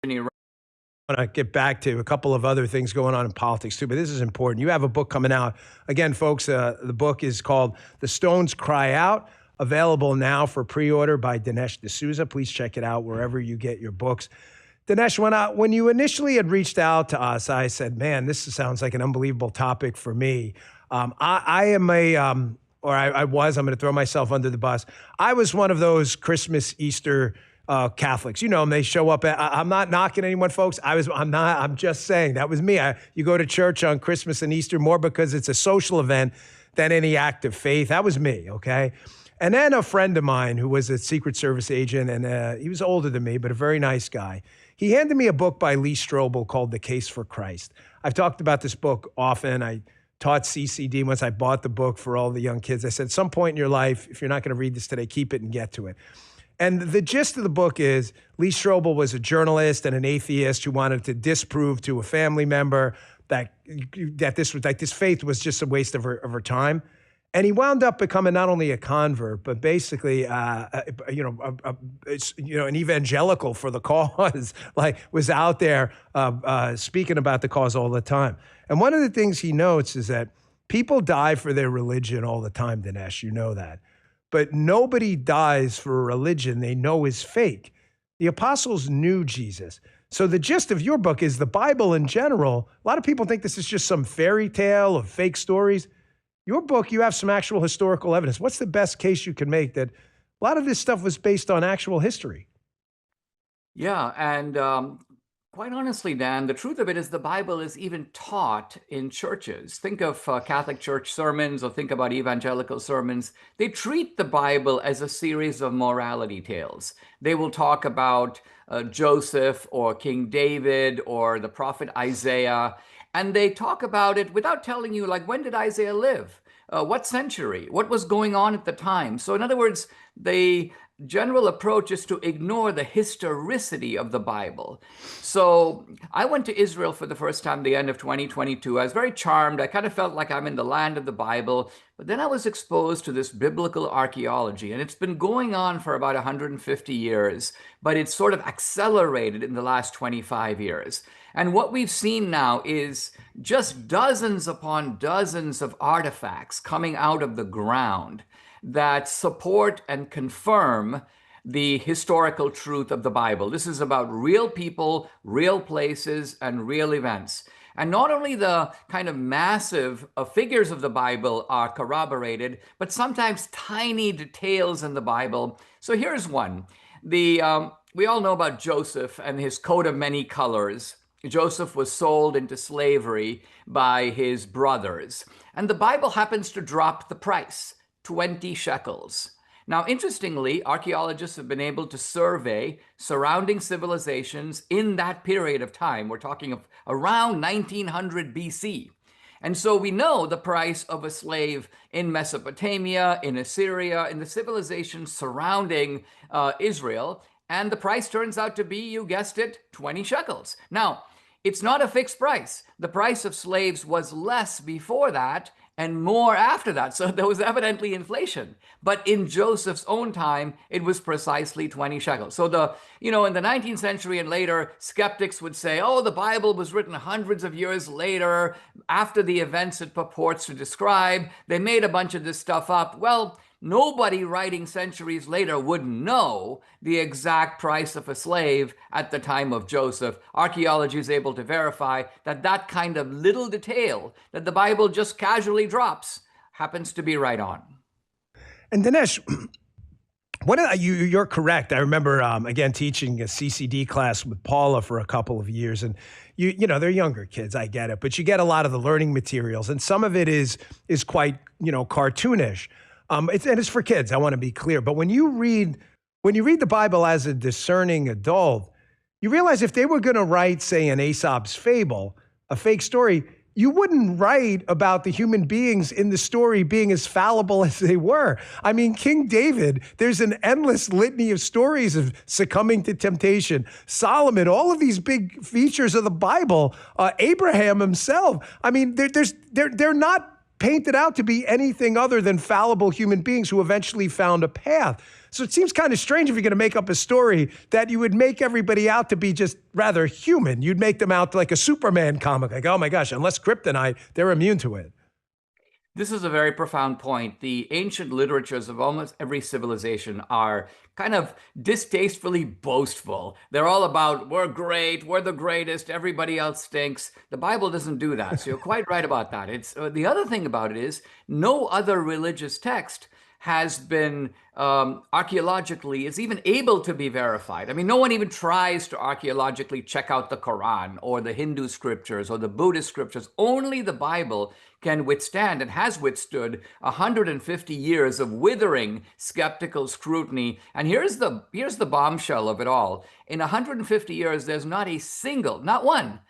want to get back to a couple of other things going on in politics too, but this is important. You have a book coming out. Again, folks, the book is called The Stones Cry Out, available now for pre-order by Dinesh D'Souza. Please check it out wherever you get your books. Dinesh, when you initially had reached out to us, I said, man, this sounds like an unbelievable topic for me. I am I'm going to throw myself under the bus. I was one of those Christmas, Easter Catholics. You know them, they show up. I'm not knocking anyone, folks. I'm just saying that was me. You go to church on Christmas and Easter more because it's a social event than any act of faith. That was me, okay? And then a friend of mine who was a Secret Service agent, and he was older than me, but a very nice guy. He handed me a book by Lee Strobel called The Case for Christ. I've talked about this book often. I taught CCD once. I bought the book for all the young kids. I said, at some point in your life, if you're not going to read this today, keep it and get to it. And the gist of the book is Lee Strobel was a journalist and an atheist who wanted to disprove to a family member that this faith was just a waste of her time. And he wound up becoming not only a convert, but basically, an evangelical for the cause, like was out there speaking about the cause all the time. And one of the things he notes is that people die for their religion all the time, Dinesh, you know that. But nobody dies for a religion they know is fake. The apostles knew Jesus. So the gist of your book is the Bible in general. A lot of people think this is just some fairy tale of fake stories. Your book, you have some actual historical evidence. What's the best case you can make that a lot of this stuff was based on actual history? Yeah, and quite honestly, Dan, the truth of it is the Bible is even taught in churches. Think of Catholic church sermons or think about evangelical sermons. They treat the Bible as a series of morality tales. They will talk about Joseph or King David or the prophet Isaiah, and they talk about it without telling you, like, when did Isaiah live? What century? What was going on at the time? So in other words, the general approach is to ignore the historicity of the Bible. So I went to Israel for the first time at the end of 2022. I was very charmed. I kind of felt like I'm in the land of the Bible. But then I was exposed to this biblical archaeology, and it's been going on for about 150 years, but it's sort of accelerated in the last 25 years. And what we've seen now is just dozens upon dozens of artifacts coming out of the ground that support and confirm the historical truth of the Bible. This is about real people, real places, and real events. And not only the kind of massive figures of the Bible are corroborated, but sometimes tiny details in the Bible. So here's one. We all know about Joseph and his coat of many colors. Joseph was sold into slavery by his brothers. And the Bible happens to drop the price, 20 shekels. Now, interestingly, archaeologists have been able to survey surrounding civilizations in that period of time. We're talking of around 1900 BC. And so we know the price of a slave in Mesopotamia, in Assyria, in the civilizations surrounding Israel. And the price turns out to be, you guessed it, 20 shekels. Now, it's not a fixed price. The price of slaves was less before that and more after that. So there was evidently inflation. But in Joseph's own time, it was precisely 20 shekels. So in the 19th century and later, skeptics would say, oh, the Bible was written hundreds of years later, after the events it purports to describe. They made a bunch of this stuff up. Well, nobody writing centuries later would know the exact price of a slave at the time of Joseph. Archaeology is able to verify that that kind of little detail that the Bible just casually drops happens to be right on. And Dinesh, you're correct. I remember, again, teaching a CCD class with Paula for a couple of years. And, they're younger kids, I get it. But you get a lot of the learning materials. And some of it is quite, cartoonish. It's for kids, I want to be clear. But when you read the Bible as a discerning adult, you realize if they were going to write, say, an Aesop's fable, a fake story, you wouldn't write about the human beings in the story being as fallible as they were. I mean, King David, there's an endless litany of stories of succumbing to temptation. Solomon, all of these big features of the Bible, Abraham himself. I mean, they're not painted out to be anything other than fallible human beings who eventually found a path. So it seems kind of strange if you're going to make up a story that you would make everybody out to be just rather human. You'd make them out like a Superman comic, like, oh my gosh, unless kryptonite, they're immune to it. This is a very profound point. The ancient literatures of almost every civilization are kind of distastefully boastful. They're all about, we're great, we're the greatest, everybody else stinks. The Bible doesn't do that. So you're quite right about that. It's the other thing about it is no other religious text has been archaeologically is even able to be verified. I mean, no one even tries to archaeologically check out the Quran or the Hindu scriptures or the Buddhist scriptures. Only the Bible can withstand and has withstood 150 years of withering skeptical scrutiny. And here's the bombshell of it all. In 150 years, there's not a single, not one,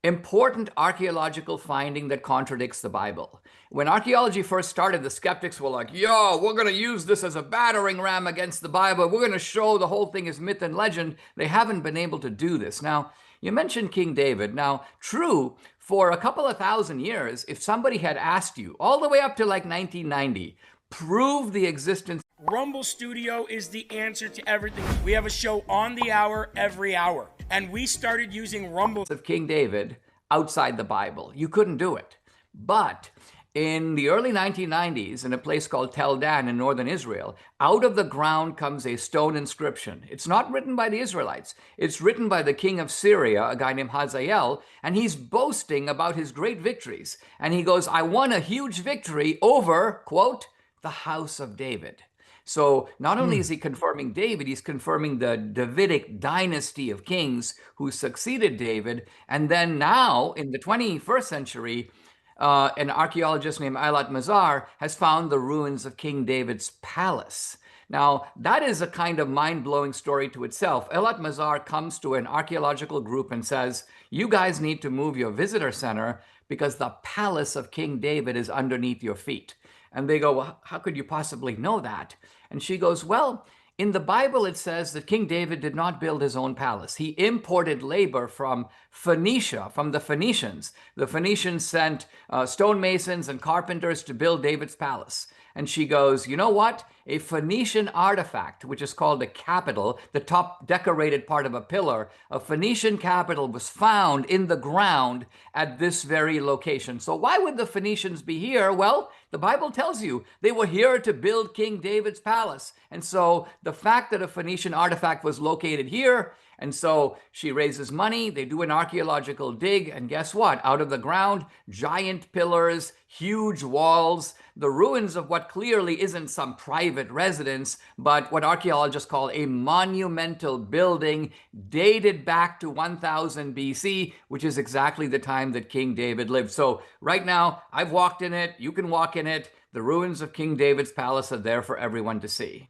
important archaeological finding that contradicts the Bible. When archaeology first started, the skeptics were like, yo, we're going to use this as a battering ram against the Bible. We're going to show the whole thing is myth and legend. They haven't been able to do this. Now, you mentioned King David. Now, true, for a couple of thousand years, if somebody had asked you, all the way up to like 1990, prove the existence. Rumble Studio is the answer to everything. We have a show on the hour, every hour. And we started using Rumble. Of King David outside the Bible. You couldn't do it. But in the early 1990s, in a place called Tel Dan in northern Israel, out of the ground comes a stone inscription. It's not written by the Israelites. It's written by the king of Syria, a guy named Hazael, and he's boasting about his great victories. And he goes, I won a huge victory over, quote, the house of David. So not only is he confirming David, he's confirming the Davidic dynasty of kings who succeeded David. And then now, in the 21st century, an archaeologist named Eilat Mazar has found the ruins of King David's palace. Now, that is a kind of mind-blowing story to itself. Eilat Mazar comes to an archaeological group and says, you guys need to move your visitor center because the palace of King David is underneath your feet. And they go, well, how could you possibly know that? And she goes, well, in the Bible, it says that King David did not build his own palace. He imported labor from Phoenicia, from the Phoenicians. The Phoenicians sent stonemasons and carpenters to build David's palace. And she goes, you know what? A Phoenician artifact, which is called a capital, the top decorated part of a pillar, a Phoenician capital was found in the ground at this very location. So why would the Phoenicians be here? Well, the Bible tells you they were here to build King David's palace. And so the fact that a Phoenician artifact was located here, and so she raises money, they do an archaeological dig, and guess what? Out of the ground, giant pillars, huge walls, the ruins of what clearly isn't some private residence, but what archaeologists call a monumental building dated back to 1000 BC, which is exactly the time that King David lived. So right now, I've walked in it, you can walk in it. The ruins of King David's palace are there for everyone to see.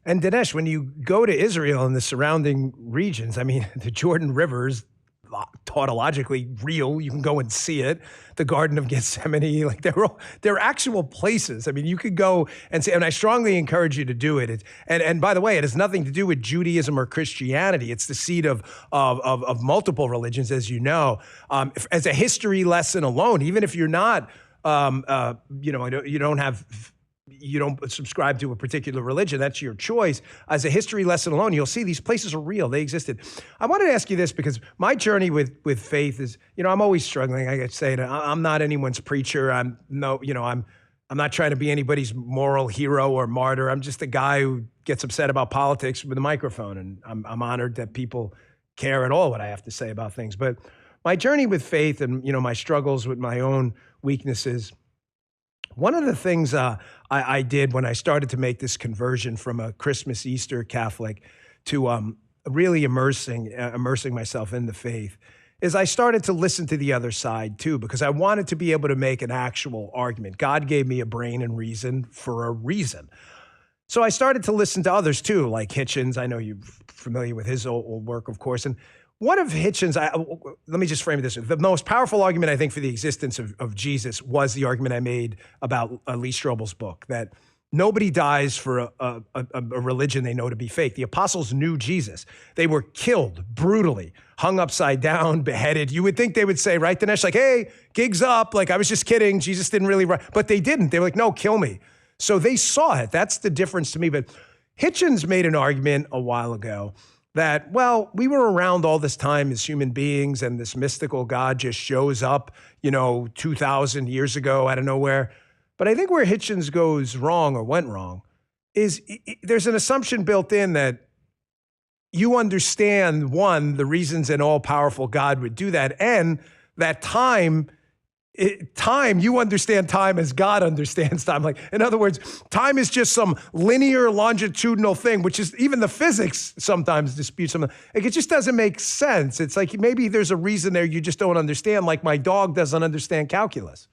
And Dinesh, when you go to Israel and the surrounding regions, I mean, the Jordan River is tautologically real. You can go and see it. The Garden of Gethsemane, like they're actual places. I mean, you could go and see, and I strongly encourage you to do it. And by the way, it has nothing to do with Judaism or Christianity. It's the seat of multiple religions, as you know. As a history lesson alone, even if you're not, you don't subscribe to a particular religion, that's your choice. As a history lesson alone, you'll see these places are real. They existed. I wanted to ask you this because my journey with faith is, I'm always struggling. I say I'm not anyone's preacher. I'm not trying to be anybody's moral hero or martyr. I'm just a guy who gets upset about politics with a microphone, and I'm honored that people care at all what I have to say about things. But my journey with faith and my struggles with my own weaknesses. One of the things I did when I started to make this conversion from a Christmas, Easter Catholic to really immersing myself in the faith is I started to listen to the other side too, because I wanted to be able to make an actual argument. God gave me a brain and reason for a reason. So I started to listen to others too, like Hitchens. I know you're familiar with his old work, of course. And one of Hitchens, let me just frame it this way. The most powerful argument, I think, for the existence of Jesus was the argument I made about Lee Strobel's book, that nobody dies for a religion they know to be fake. The apostles knew Jesus. They were killed brutally, hung upside down, beheaded. You would think they would say, right, Dinesh, like, hey, gig's up. Like, I was just kidding. Jesus didn't really, but they didn't. They were like, no, kill me. So they saw it. That's the difference to me. But Hitchens made an argument a while ago that, well, we were around all this time as human beings and this mystical God just shows up, 2,000 years ago out of nowhere. But I think where Hitchens goes wrong or went wrong is there's an assumption built in that you understand, one, the reasons an all-powerful God would do that, and that time, you understand time as God understands time. Like, in other words, time is just some linear longitudinal thing, which is even the physics sometimes dispute something. Like, it just doesn't make sense. It's like maybe there's a reason there you just don't understand, like my dog doesn't understand calculus.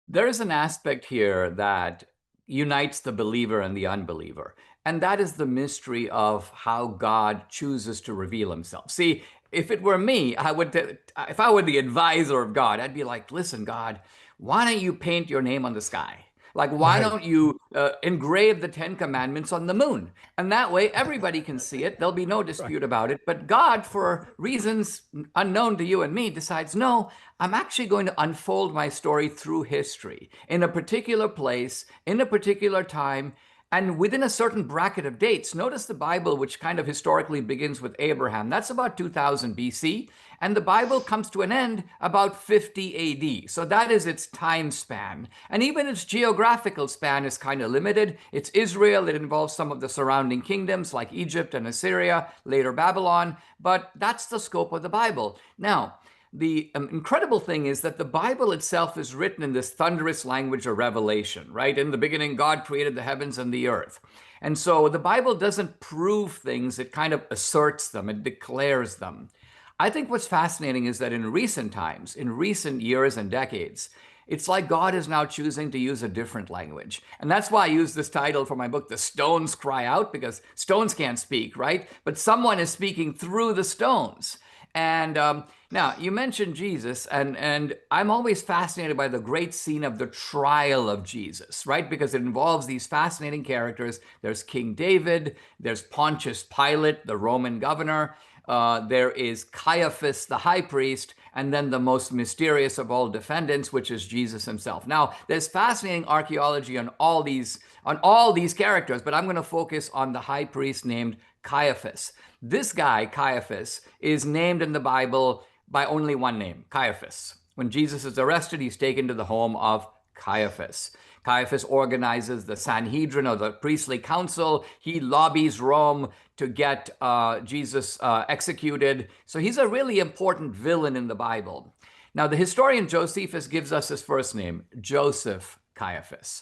There is an aspect here that unites the believer and the unbeliever. And that is the mystery of how God chooses to reveal himself. See, if it were me, if I were the advisor of God, I'd be like, listen, God, why don't you paint your name on the sky? Like, why don't you engrave the 10 Commandments on the moon? And that way, everybody can see it. There'll be no dispute about it. But God, for reasons unknown to you and me, decides, no, I'm actually going to unfold my story through history in a particular place, in a particular time, and within a certain bracket of dates. Notice the Bible, which kind of historically begins with Abraham. That's about 2000 BC. And the Bible comes to an end about 50 AD. So that is its time span. And even its geographical span is kind of limited. It's Israel. It involves some of the surrounding kingdoms like Egypt and Assyria, later Babylon. But that's the scope of the Bible. Now, the incredible thing is that the Bible itself is written in this thunderous language of revelation, right? In the beginning, God created the heavens and the earth. And so the Bible doesn't prove things, it kind of asserts them, it declares them. I think what's fascinating is that in recent times, in recent years and decades, it's like God is now choosing to use a different language. And that's why I use this title for my book, The Stones Cry Out, because stones can't speak, right? But someone is speaking through the stones. And now, you mentioned Jesus, and I'm always fascinated by the great scene of the trial of Jesus, right? Because it involves these fascinating characters. There's King David, there's Pontius Pilate, the Roman governor, there is Caiaphas, the high priest, and then the most mysterious of all defendants, which is Jesus himself. Now, there's fascinating archaeology on all these characters, but I'm going to focus on the high priest named Caiaphas. This guy, Caiaphas, is named in the Bible by only one name, Caiaphas. When Jesus is arrested, he's taken to the home of Caiaphas. Caiaphas organizes the Sanhedrin, or the priestly council. He lobbies Rome to get Jesus executed. So he's a really important villain in the Bible. Now, the historian Josephus gives us his first name, Joseph Caiaphas.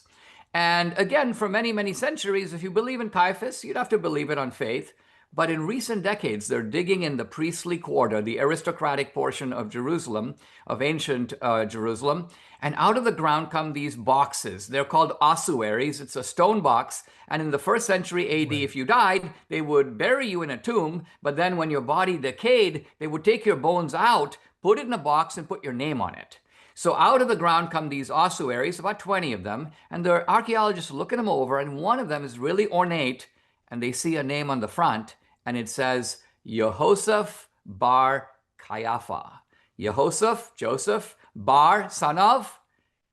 And again, for many, many centuries, if you believe in Caiaphas, you'd have to believe it on faith. But in recent decades, they're digging in the priestly quarter, the aristocratic portion of Jerusalem, of ancient Jerusalem, and out of the ground come these boxes. They're called ossuaries. It's a stone box. And in the first century AD, if you died, they would bury you in a tomb. But then when your body decayed, they would take your bones out, put it in a box, and put your name on it. So out of the ground come these ossuaries, about 20 of them, and the archaeologists look at them over, and one of them is really ornate, and they see a name on the front, and it says Yehoshaphat bar Caiaphas. Yehoshaphat, Joseph, bar, son of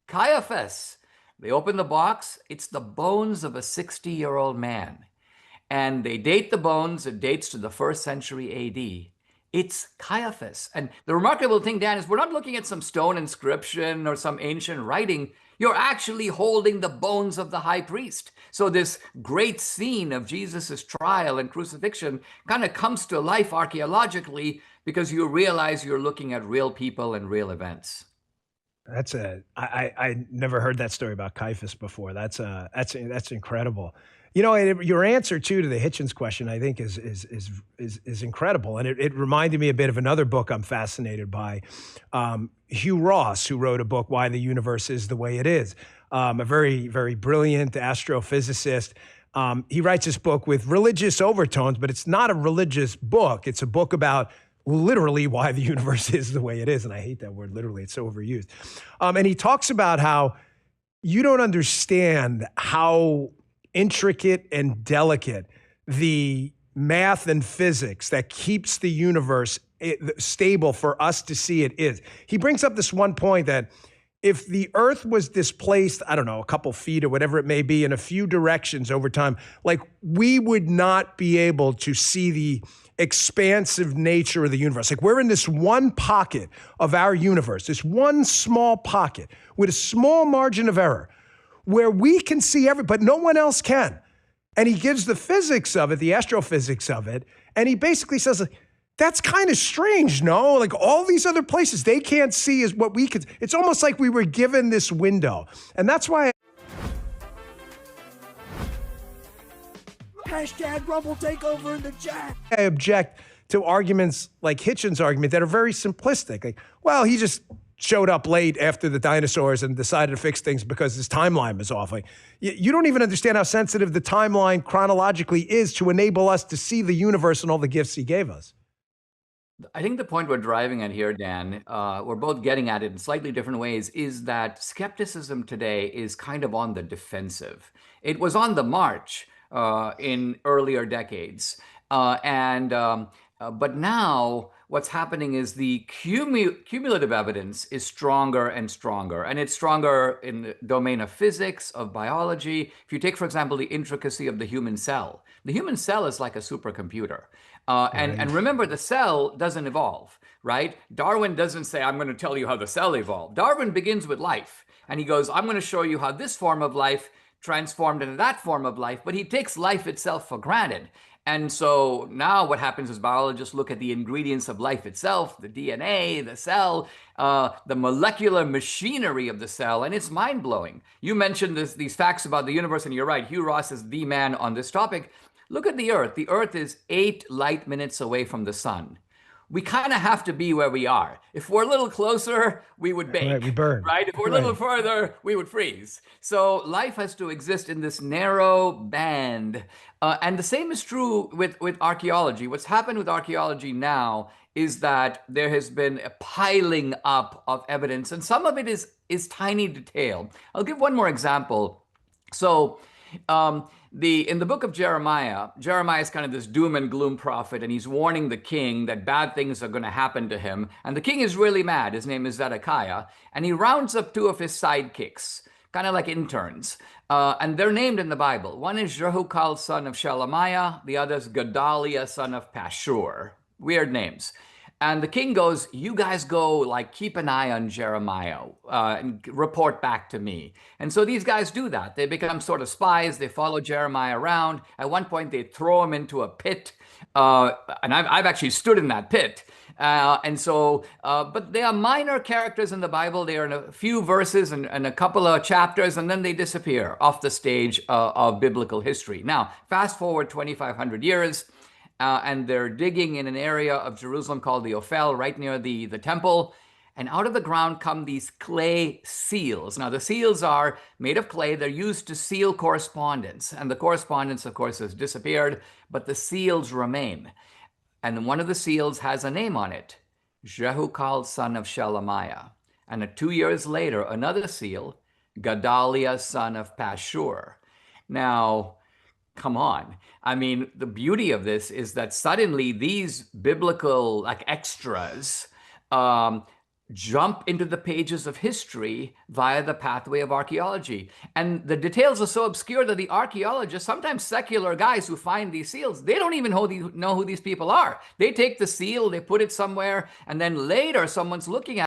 Caiaphas. They open the box. It's the bones of a 60-year-old man. And they date the bones. It dates to the first century AD. It's Caiaphas. And the remarkable thing, Dan, is we're not looking at some stone inscription or some ancient writing. You're actually holding the bones of the high priest. So this great scene of Jesus's trial and crucifixion kind of comes to life archaeologically because you realize you're looking at real people and real events. I never heard that story about Caiaphas before. That's incredible. You know, your answer too to the Hitchens question, I think, is incredible, and it reminded me a bit of another book I'm fascinated by. Hugh Ross, who wrote a book, Why the Universe is the Way It Is, a very, very brilliant astrophysicist. He writes this book with religious overtones, but it's not a religious book. It's a book about literally why the universe is the way it is, and I hate that word literally. It's so overused. And he talks about how you don't understand how intricate and delicate the math and physics that keeps the universe stable for us to see it is. He brings up this one point that if the Earth was displaced, I don't know, a couple feet or whatever it may be in a few directions over time, like we would not be able to see the expansive nature of the universe. Like we're in this one pocket of our universe, this one small pocket with a small margin of error where we can see but no one else can. And he gives the physics of it, the astrophysics of it, and he basically says, that's kind of strange, no? Like all these other places they can't see is what we could. It's almost like we were given this window. And that's why Hashtag Rumble Takeover in the chat. I object to arguments like Hitchens' argument that are very simplistic. Like, well, he just showed up late after the dinosaurs and decided to fix things because his timeline was off. Like, you don't even understand how sensitive the timeline chronologically is to enable us to see the universe and all the gifts he gave us. I think the point we're driving at here, Dan, we're both getting at it in slightly different ways, is that skepticism today is kind of on the defensive. It was on the march in earlier decades. But now what's happening is the cumulative evidence is stronger and stronger. And it's stronger in the domain of physics, of biology. If you take, for example, the intricacy of the human cell is like a supercomputer. And remember, the cell doesn't evolve, right? Darwin doesn't say, I'm going to tell you how the cell evolved. Darwin begins with life. And he goes, I'm going to show you how this form of life transformed into that form of life. But he takes life itself for granted. And so now what happens is biologists look at the ingredients of life itself, the DNA, the cell, the molecular machinery of the cell, and it's mind-blowing. You mentioned these facts about the universe, and you're right, Hugh Ross is the man on this topic. Look at the Earth. The Earth is 8 light minutes away from the sun. We kind of have to be where we are. If we're a little closer, we would bake. Right, we burn. Right? If we're a little further, we would freeze. So life has to exist in this narrow band. And the same is true with archaeology. What's happened with archaeology now is that there has been a piling up of evidence, and some of it is tiny detail. I'll give one more example. So in the book of Jeremiah is kind of this doom and gloom prophet, and he's warning the king that bad things are going to happen to him. And the king is really mad. His name is Zedekiah. And he rounds up 2 of his sidekicks, kind of like interns. And they're named in the Bible. One is Jehukal, son of Shelemiah. The other is Gedaliah, son of Pashur. Weird names. And the king goes, you guys go, like, keep an eye on Jeremiah and report back to me. And so these guys do that. They become sort of spies. They follow Jeremiah around. At one point, they throw him into a pit. And I've actually stood in that pit. But they are minor characters in the Bible. They are in a few verses and a couple of chapters, and then they disappear off the stage of biblical history. Now, fast forward 2,500 years. And they're digging in an area of Jerusalem called the Ophel, right near the temple. And out of the ground come these clay seals. Now, the seals are made of clay. They're used to seal correspondence. And the correspondence, of course, has disappeared, but the seals remain. And one of the seals has a name on it, Jehukal, son of Shelemiah. And 2 years later, another seal, Gedaliah, son of Pashur. Now, come on. I mean, the beauty of this is that suddenly these biblical like extras jump into the pages of history via the pathway of archaeology. And the details are so obscure that the archaeologists, sometimes secular guys who find these seals, they don't even know who these people are. They take the seal, they put it somewhere, and then later someone's looking at